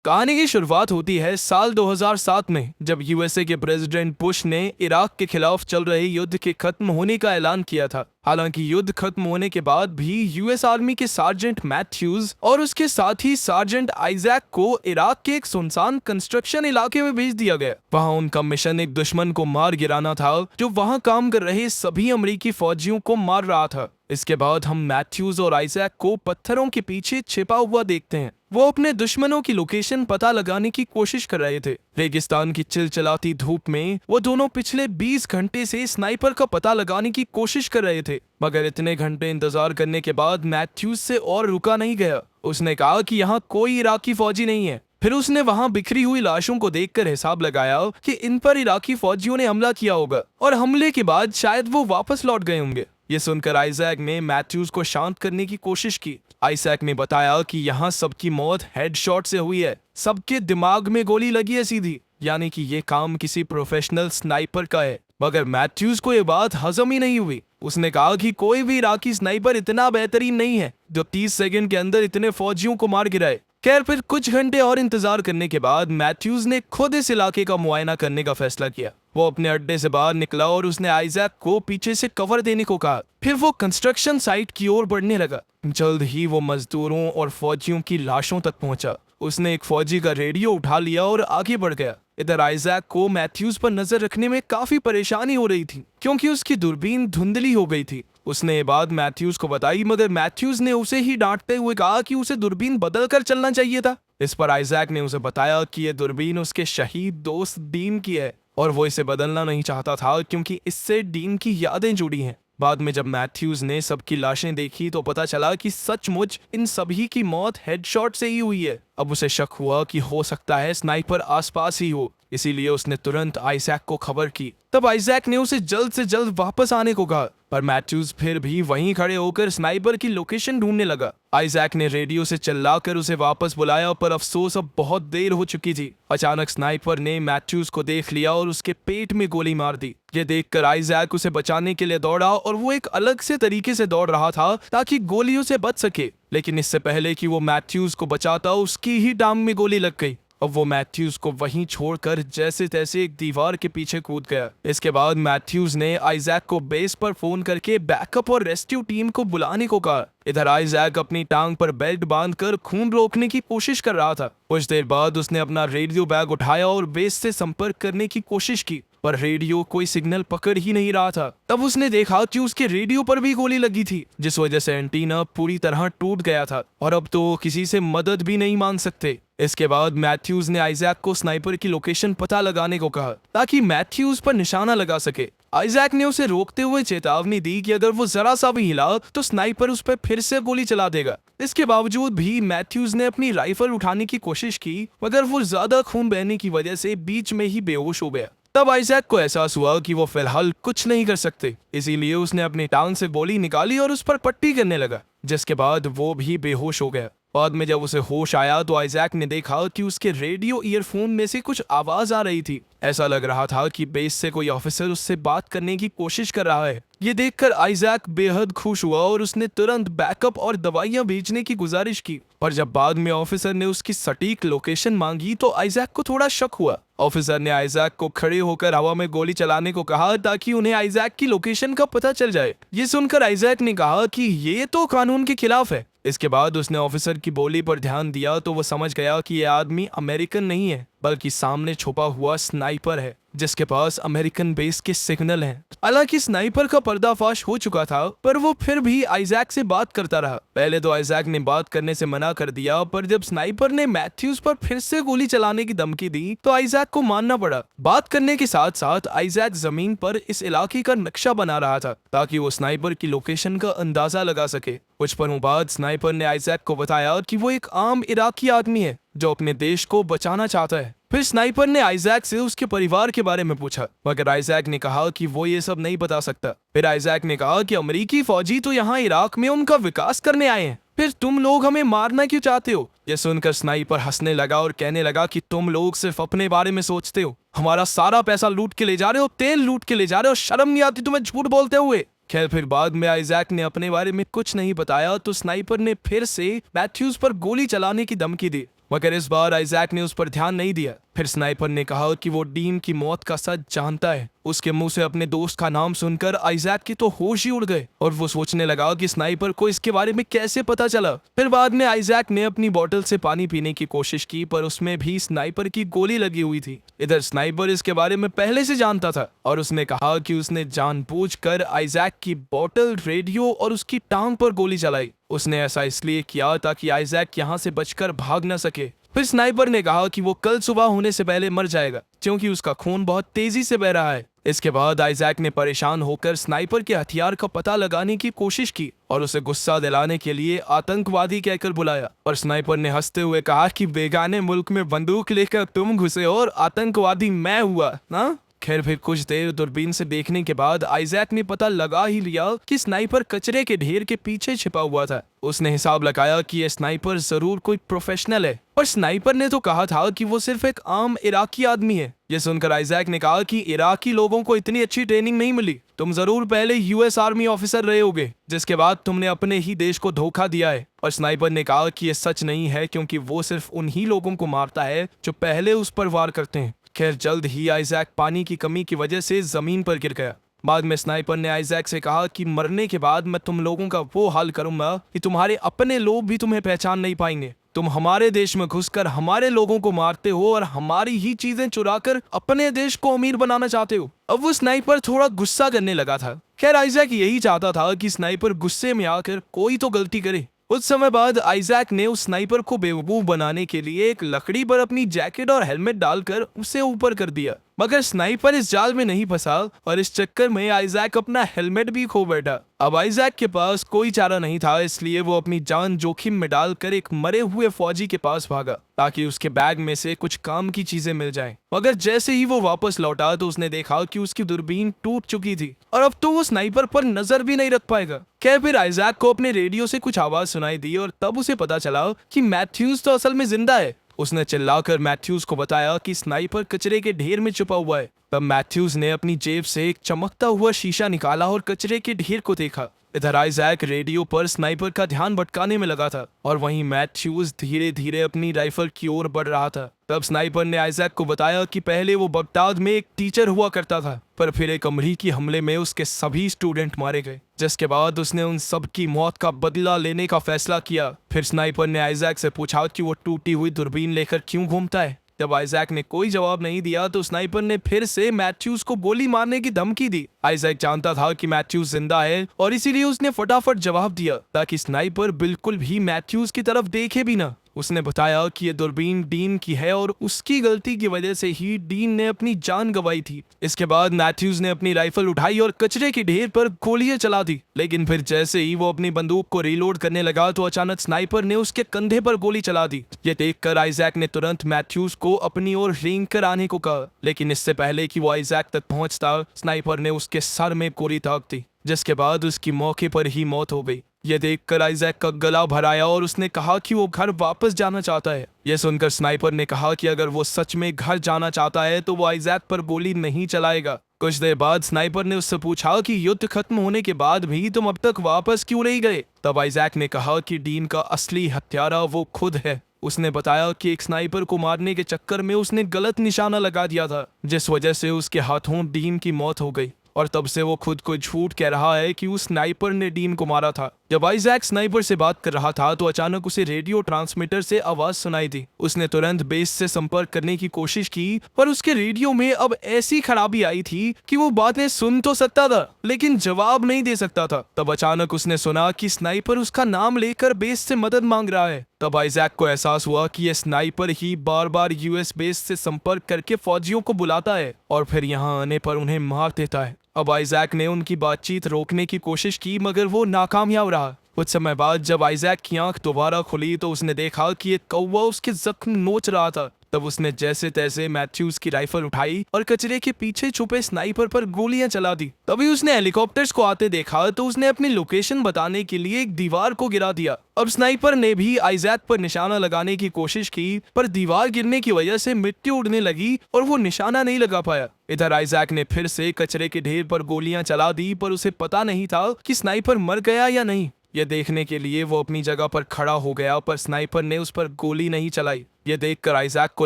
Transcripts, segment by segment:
कहानी की शुरुआत होती है साल 2007 में, जब यूएसए के प्रेसिडेंट बुश ने इराक के खिलाफ चल रहे युद्ध के खत्म होने का ऐलान किया था। हालांकि युद्ध खत्म होने के बाद भी यूएस आर्मी के सार्जेंट मैथ्यूज और उसके साथ ही सार्जेंट आइजैक को इराक के एक सुनसान कंस्ट्रक्शन इलाके में भेज दिया गया। वहां उनका मिशन एक दुश्मन को मार गिराना था जो वहां काम कर रहे सभी अमेरिकी फौजियों को मार रहा था। इसके बाद हम मैथ्यूज और आइजैक को पत्थरों के पीछे छिपा हुआ देखते हैं। वो अपने दुश्मनों की लोकेशन पता लगाने की कोशिश कर रहे थे। रेगिस्तान की चिलचिलाती धूप में वो दोनों पिछले 20 घंटे से स्नाइपर का पता लगाने की कोशिश कर रहे थे, मगर इतने घंटे इंतजार करने के बाद मैथ्यूज से और रुका नहीं गया। उसने कहा कि यहाँ कोई इराकी फौजी नहीं है। फिर उसने वहां बिखरी हुई लाशों को देखकर हिसाब लगाया कि इन पर इराकी फौजियों ने हमला किया होगा और हमले के बाद शायद वो वापस लौट गए होंगे। ये सुनकर आइजैक ने मैथ्यूज को शांत करने की कोशिश की। आइजैक ने बताया कि यहाँ सबकी मौत हेडशॉट से हुई है, सबके दिमाग में गोली लगी है सीधी, यानी कि ये काम किसी प्रोफेशनल स्नाइपर का है। मगर मैथ्यूज को ये बात हजम ही नहीं हुई। उसने कहा कि कोई भी इराकी स्नाइपर इतना बेहतरीन नहीं है जो 30 सेकंड के अंदर इतने फौजियों को मार गिराए। खैर, फिर कुछ घंटे और इंतजार करने के बाद मैथ्यूज ने खुद इस इलाके का मुआयना करने का फैसला किया। वो अपने अड्डे से बाहर निकला और उसने आइजैक को पीछे से कवर देने को कहा। फिर वो कंस्ट्रक्शन साइट की ओर बढ़ने लगा। जल्द ही वो मजदूरों और फौजियों की लाशों तक पहुंचा। उसने एक फौजी का रेडियो उठा लिया और आगे बढ़ गया। इधर आइजैक को मैथ्यूज पर नजर रखने में काफी परेशानी हो रही थी, क्योंकि उसकी दूरबीन धुंधली हो गई थी। उसने ये बात मैथ्यूज को बताई, मगर मैथ्यूज ने उसे ही डांटते हुए कहा कि उसे दूरबीन बदल कर चलना चाहिए था। इस पर आइजैक ने उसे बताया कि ये दूरबीन उसके शहीद दोस्त डीन की है और वो इसे बदलना नहीं चाहता था क्योंकि इससे डीन की यादें जुड़ी हैं। बाद में जब मैथ्यूज ने सबकी लाशें देखी तो पता चला कि सचमुच इन सभी की मौत हेडशॉट से ही हुई है। अब उसे शक हुआ कि हो सकता है स्नाइपर आसपास ही हो, इसीलिए उसने तुरंत आइजैक को खबर की। तब आइजैक ने उसे जल्द से जल्द वापस आने को कहा, पर मैथ्यूज फिर भी वहीं खड़े होकर स्नाइपर की लोकेशन ढूंढने लगा। आइजैक ने रेडियो से चिल्लाकर उसे वापस बुलाया, पर अफसोस अब बहुत देर हो चुकी थी। अचानक स्नाइपर ने मैथ्यूज को देख लिया और उसके पेट में गोली मार दी। ये देखकर आइजैक उसे बचाने के लिए दौड़ा और वो एक अलग से तरीके से दौड़ रहा था ताकि गोलियों से बच सके। लेकिन इससे पहले कि वो मैथ्यूज को बचाता, उसकी ही टांग में गोली लग गई। अब वो मैथ्यूज को वहीं छोड़कर जैसे तैसे एक दीवार के पीछे कूद गया। इसके बाद मैथ्यूज ने आइजैक को बेस पर फोन करके बैकअप और रेस्क्यू टीम को बुलाने को कहा। इधर आइजैक अपनी टांग पर बेल्ट बांधकर खून रोकने की कोशिश कर रहा था। कुछ देर बाद उसने अपना रेडियो बैग उठाया और बेस से संपर्क करने की कोशिश की, पर रेडियो कोई सिग्नल पकड़ ही नहीं रहा था। तब उसने देखा कि उसके रेडियो पर भी गोली लगी थी, जिस वजह से एंटीना पूरी तरह टूट गया था और अब तो किसी से मदद भी नहीं मांग सकते। इसके बाद मैथ्यूज ने आइजैक को स्नाइपर की लोकेशन पता लगाने को कहा ताकि मैथ्यूज पर निशाना लगा सके। आइजैक ने उसे रोकते हुए चेतावनी दी कि अगर वो जरा सा भी हिला तो स्नाइपर उस पर फिर से गोली चला देगा। इसके बावजूद भी मैथ्यूज ने अपनी राइफल उठाने की कोशिश की, मगर वो ज्यादा खून बहने की वजह से बीच में ही बेहोश हो गया। तब आइजैक को एहसास हुआ कि वो फिलहाल कुछ नहीं कर सकते, इसीलिए उसने अपनी टांग से गोली निकाली और उस पर पट्टी करने लगा, जिसके बाद वो भी बेहोश हो गया। बाद में जब उसे होश आया तो आइजैक ने देखा कि उसके रेडियो ईयरफोन में से कुछ आवाज आ रही थी। ऐसा लग रहा था कि बेस से कोई ऑफिसर उससे बात करने की कोशिश कर रहा है। ये देखकर आइजैक बेहद खुश हुआ और उसने तुरंत बैकअप और दवाइयां भेजने की गुजारिश की। पर जब बाद में ऑफिसर ने उसकी सटीक लोकेशन मांगी तो आइजैक को थोड़ा शक हुआ। ऑफिसर ने आइजैक को खड़े होकर हवा में गोली चलाने को कहा ताकि उन्हें आइजैक की लोकेशन का पता चल जाए। ये सुनकर आइजैक ने कहा कि ये तो कानून के खिलाफ है। इसके बाद उसने ऑफिसर की बोली पर ध्यान दिया तो वो समझ गया कि यह आदमी अमेरिकन नहीं है, बल्कि सामने छुपा हुआ स्नाइपर है जिसके पास अमेरिकन बेस के सिग्नल हैं। हालांकि स्नाइपर का पर्दाफाश हो चुका था, पर वो फिर भी आइजैक से बात करता रहा। पहले तो आइजैक ने बात करने से मना कर दिया, पर जब स्नाइपर ने मैथ्यूज पर फिर से गोली चलाने की धमकी दी तो आइजैक को मानना पड़ा। बात करने के साथ साथ आइजैक जमीन पर इस इलाके का नक्शा बना रहा था ताकि वो स्नाइपर की लोकेशन का अंदाजा लगा सके। कुछ पलों बाद स्नाइपर ने आइजैक को बताया कि वो एक आम इराकी आदमी है जो अपने देश को बचाना चाहता है। फिर स्नाइपर ने आइजैक से उसके परिवार के बारे में पूछा, मगर आइजैक ने कहा कि वो ये सब नहीं बता सकता। फिर आइजैक ने कहा कि अमेरिकी फौजी तो यहाँ इराक में उनका विकास करने आए हैं, फिर तुम लोग हमें मारना क्यों चाहते हो? ये सुनकर स्नाइपर हंसने लगा और कहने लगा कि तुम लोग सिर्फ अपने बारे में सोचते हो, हमारा सारा पैसा लूट के ले जा रहे हो, तेल लूट के ले जा रहे हो, शर्म नहीं आती तुम्हें झूठ बोलते हुए। खैर, फिर बाद में आइजैक ने अपने बारे में कुछ नहीं बताया तो स्नाइपर ने फिर से मैथ्यूज पर गोली चलाने की धमकी दी। मगर इस बार आइजैक ने उस पर ध्यान नहीं दिया। फिर स्नाइपर ने कहा कि वो डीन की मौत का सच जानता है। उसके मुंह से अपने दोस्त का नाम सुनकर आइजैक के तो होश ही उड़ गए और वो सोचने लगा कि स्नाइपर को इसके बारे में कैसे पता चला। फिर बाद में आइजैक ने अपनी बोतल से पानी पीने की कोशिश की, पर उसमें भी स्नाइपर की गोली लगी हुई थी। इधर स्नाइपर इसके बारे में पहले से जानता था और उसने कहा कि उसने जानबूझकर आइजैक की बोतल, रेडियो और उसकी टांग पर गोली चलाई। उसने ऐसा इसलिए किया ताकि आइजैक यहाँ से बचकर भाग न सके। फिर स्नाइपर ने कहा कि वो कल सुबह होने से पहले मर जाएगा क्योंकि उसका खून बहुत तेजी से बह रहा है। इसके बाद आइजैक ने परेशान होकर स्नाइपर के हथियार का पता लगाने की कोशिश की और उसे गुस्सा दिलाने के लिए आतंकवादी कहकर बुलाया। और स्नाइपर ने हंसते हुए कहा कि बेगाने मुल्क में बंदूक लेकर तुम घुसे और आतंकवादी मैं हुआ ना। खैर फिर कुछ देर दूरबीन से देखने के बाद आइजैक ने पता लगा ही लिया कि स्नाइपर कचरे के ढेर के पीछे छिपा हुआ था। उसने हिसाब लगाया कि ये स्नाइपर जरूर कोई प्रोफेशनल है, पर स्नाइपर ने तो कहा था कि वो सिर्फ एक आम इराकी आदमी है। ये सुनकर आइजैक ने कहा कि इराकी लोगों को इतनी अच्छी ट्रेनिंग नहीं मिली, तुम जरूर पहले यूएस आर्मी ऑफिसर रहे होगे जिसके बाद तुमने अपने ही देश को धोखा दिया है। और स्नाइपर ने कहा कि ये सच नहीं है क्योंकि वो सिर्फ उन्हीं लोगों को मारता है जो पहले उस पर वार करते हैं। खैर जल्द ही आइजैक पानी की कमी की वजह से जमीन पर गिर गया। बाद में स्नाइपर ने आइजैक से कहा कि मरने के बाद मैं तुम लोगों का वो हाल करूंगा कि तुम्हारे अपने लोग भी तुम्हें पहचान नहीं पाएंगे। तुम हमारे देश में घुसकर हमारे लोगों को मारते हो और हमारी ही चीजें चुराकर अपने देश को अमीर बनाना चाहते हो। अब वो स्नाइपर थोड़ा गुस्सा करने लगा था। खैर आइजैक यही चाहता था कि स्नाइपर गुस्से में आकर कोई तो गलती करे। कुछ समय बाद आइजैक ने उस स्नाइपर को बेवकूफ बनाने के लिए एक लकड़ी पर अपनी जैकेट और हेलमेट डालकर उसे ऊपर कर दिया, मगर स्नाइपर इस जाल में नहीं फंसा और इस चक्कर में आइजैक अपना हेलमेट भी खो बैठा। अब आइजैक के पास कोई चारा नहीं था, इसलिए वो अपनी जान जोखिम में डालकर एक मरे हुए फौजी के पास भागा ताकि उसके बैग में से कुछ काम की चीजें मिल जाएं। मगर जैसे ही वो वापस लौटा तो उसने देखा कि उसकी दूरबीन टूट चुकी थी और अब तो वो स्नाइपर पर नजर भी नहीं रख पाएगा। खैर फिर आइजैक को अपने रेडियो से कुछ आवाज सुनाई दी और तब उसे पता चला कि मैथ्यूज तो असल में जिंदा है। उसने चिल्लाकर मैथ्यूज को बताया कि स्नाइपर कचरे के ढेर में छुपा हुआ है। तब मैथ्यूज ने अपनी जेब से एक चमकता हुआ शीशा निकाला और कचरे के ढेर को देखा। इधर आइजैक रेडियो पर स्नाइपर का ध्यान भटकाने में लगा था और वहीं मैथ्यूज धीरे धीरे अपनी राइफल की ओर बढ़ रहा था। तब स्नाइपर ने आइजैक को बताया कि पहले वो बगदाद में एक टीचर हुआ करता था, पर फिर एक अमेरिकी हमले में उसके सभी स्टूडेंट मारे गए, जिसके बाद उसने उन सब की मौत का बदला लेने का फैसला किया। फिर स्नाइपर ने आइजैक से पूछा कि वो टूटी हुई दूरबीन लेकर क्यों घूमता है। जब आइजैक ने कोई जवाब नहीं दिया तो स्नाइपर ने फिर से मैथ्यूज को गोली मारने की धमकी दी। आइजैक जानता था कि मैथ्यूज जिंदा है और इसीलिए उसने फटाफट जवाब दिया ताकि स्नाइपर बिल्कुल भी मैथ्यूज की तरफ देखे भी ना। उसने बताया कि ये दूरबीन डीन की है और उसकी गलती की वजह से ही डीन ने अपनी जान गंवाई थी। इसके बाद मैथ्यूज ने अपनी राइफल उठाई और कचरे के ढेर पर गोलियां चला दी, लेकिन फिर जैसे ही वो अपनी बंदूक को रीलोड करने लगा तो अचानक स्नाइपर ने उसके कंधे पर गोली चला दी। ये देखकर आइजैक ने तुरंत मैथ्यूज को अपनी ओर रेंग कर आने को कहा, लेकिन इससे पहले कि वो आइजैक तक पहुंचता स्नाइपर ने उसके सर में गोली दाग दी, जिसके बाद उसकी मौके पर ही मौत हो गई। ये देखकर आइजैक का गला भर आया और उसने कहा कि वो घर वापस जाना चाहता है। यह सुनकर स्नाइपर ने कहा कि अगर वो सच में घर जाना चाहता है तो वो आइजैक पर गोली नहीं चलाएगा। कुछ देर बाद स्नाइपर ने उससे पूछा कि युद्ध खत्म होने के बाद भी तुम अब तक वापस क्यों नहीं गए। तब आइजैक ने कहा कि डीन का असली हत्यारा वो खुद है। उसने बताया कि एक स्नाइपर को मारने के चक्कर में उसने गलत निशाना लगा दिया था, जिस वजह से उसके हाथों डीन की मौत हो गई और तब से वो खुद को झूठ कह रहा है कि उस स्नाइपर ने डीन को मारा था। जब आइजैक स्नाइपर से बात कर रहा था तो अचानक उसे रेडियो ट्रांसमीटर से आवाज सुनाई दी। उसने तुरंत बेस से संपर्क करने की कोशिश की, पर उसके रेडियो में अब ऐसी खराबी आई थी कि वो बातें सुन तो सकता था लेकिन जवाब नहीं दे सकता था। तब अचानक उसने सुना कि स्नाइपर उसका नाम लेकर बेस से मदद मांग रहा है। तब आइजैक को एहसास हुआ कि यह स्नाइपर ही बार बार यूएस बेस से संपर्क करके फौजियों को बुलाता है और फिर यहाँ आने पर उन्हें मार देता है। अब आइजैक ने उनकी बातचीत रोकने की कोशिश की मगर वो नाकामयाब रहा। कुछ समय बाद जब आइजैक की आंख दोबारा खुली तो उसने देखा कि एक कौवा उसके जख्म नोच रहा था। तब उसने जैसे तैसे मैथ्यूज की राइफल उठाई और कचरे के पीछे छुपे स्नाइपर पर गोलियां चला दी। तभी उसने हेलीकॉप्टर्स को आते देखा तो उसने अपनी लोकेशन बताने के लिए एक दीवार को गिरा दिया। अब स्नाइपर ने भी आइजैक पर निशाना लगाने की कोशिश की, पर दीवार गिरने की वजह से मिट्टी उड़ने लगी और वो निशाना नहीं लगा पाया। इधर आइजैक ने फिर से कचरे के ढेर पर गोलियां चला दी, पर उसे पता नहीं था कि स्नाइपर मर गया या नहीं। ये देखने के लिए वो अपनी जगह पर खड़ा हो गया, पर स्नाइपर ने उस पर गोली नहीं चलाई। ये देखकर आइजैक को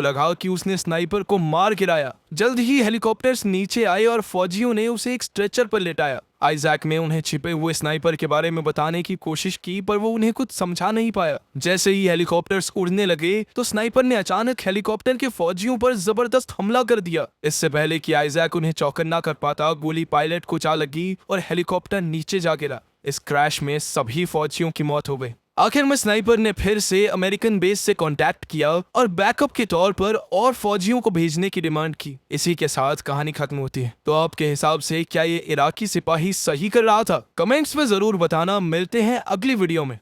लगा कि उसने स्नाइपर को मार गिराया। जल्द ही हेलीकॉप्टर्स नीचे आए और फौजियों ने उसे एक स्ट्रेचर पर लेटाया। आइजैक ने उन्हें छिपे हुए स्नाइपर के बारे में बताने की कोशिश की, पर वो उन्हें कुछ समझा नहीं पाया। जैसे ही हेलीकॉप्टर्स उड़ने लगे तो स्नाइपर ने अचानक हेलीकॉप्टर के फौजियों पर जबरदस्त हमला कर दिया। इससे पहले कि आइजैक उन्हें चौकन्ना कर पाता, गोली पायलट को जा लगी और हेलीकॉप्टर नीचे जा गिरा। इस क्रैश में सभी फौजियों की मौत हो गई। आखिर में स्नाइपर ने फिर से अमेरिकन बेस से कांटेक्ट किया और बैकअप के तौर पर और फौजियों को भेजने की डिमांड की। इसी के साथ कहानी खत्म होती है। तो आपके हिसाब से क्या ये इराकी सिपाही सही कर रहा था? कमेंट्स में जरूर बताना। मिलते हैं अगली वीडियो में।